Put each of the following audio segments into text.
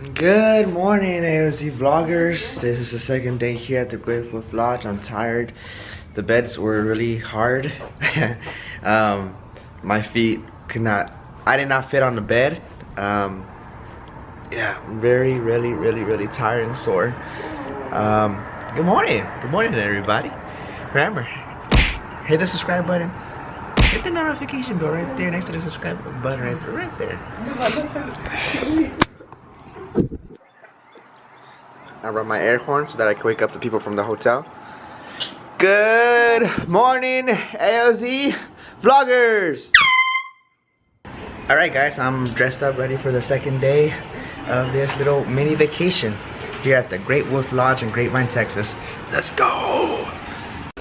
Good morning, AOC vloggers. This is the second day here at the Great Wolf Lodge. I'm tired. The beds were really hard. My feet I did not fit on the bed. Yeah, really tired and sore. Good morning everybody. Remember, hit the subscribe button. Hit the notification bell right there next to the subscribe button right there. I run my air horn so that I can wake up the people from the hotel. Good morning, AOZ vloggers! Alright guys, I'm dressed up ready for the second day of this little mini vacation here at the Great Wolf Lodge in Grapevine, Texas. Let's go!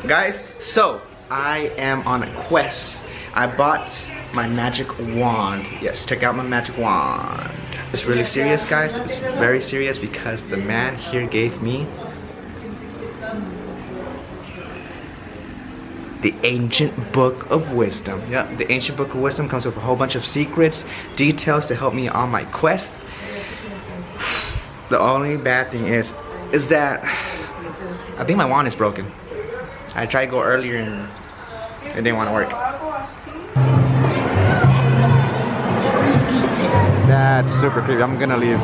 Guys, so I am on a quest. I bought my magic wand. Yes, check out my magic wand. It's really serious, guys. It's very serious because the man here gave me the Ancient Book of Wisdom. Yep, the Ancient Book of Wisdom comes with a whole bunch of secrets, details to help me on my quest. The only bad thing is that I think my wand is broken. I tried to go earlier and it didn't want to work. That's super creepy. I'm gonna leave.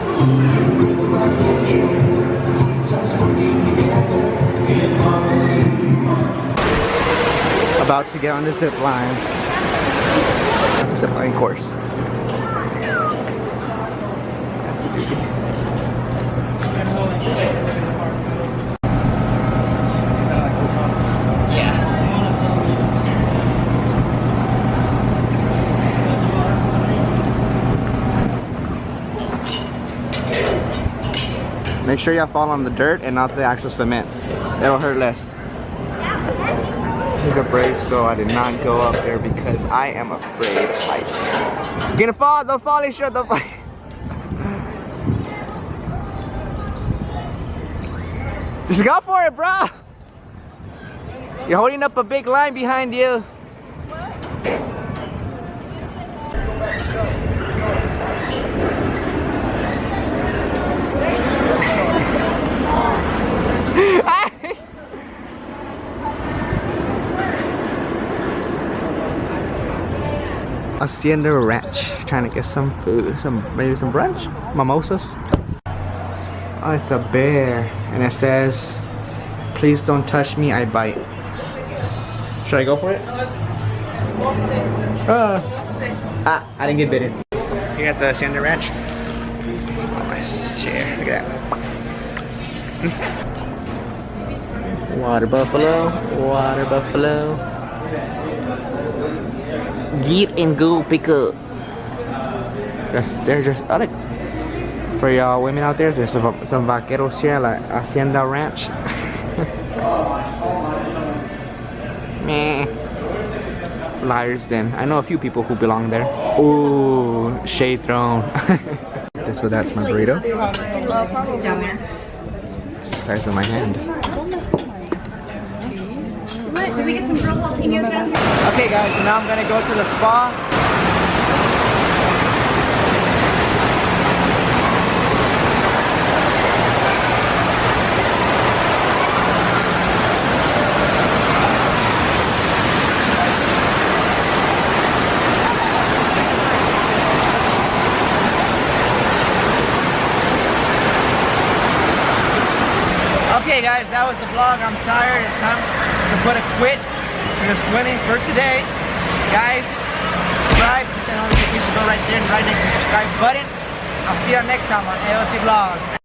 About to get on the zip line. Zip line course. That's a dude. Make sure y'all fall on the dirt and not the actual cement. It'll hurt less. He's afraid, so I did not go up there because I am afraid of heights. You're gonna fall, don't fall, sure, don't fall. Just go for it, bro. You're holding up a big line behind you. Hacienda Ranch, trying to get some food, maybe some brunch, mimosas. Oh, it's a bear, and it says, "Please don't touch me, I bite." Should I go for it? I didn't get bitten. Here at the Hacienda Ranch. Oh, nice chair. Look at that. Water buffalo, water buffalo. Get and go pick up. They're just for y'all women out there. There's some vaqueros here, like Hacienda Ranch. Meh. Liars Den. I know a few people who belong there. Ooh, shade thrown. So that's my burrito. Down there. It's the size of my hand. Did we get some grilled jalapenos down here? Okay guys, so now I'm gonna go to the spa. Okay guys, that was the vlog. I'm tired. It's time to put a quit in the swimming for today. Guys, subscribe, hit the notification bell right there and right next to the subscribe button. I'll see you next time on AOC Vlogs.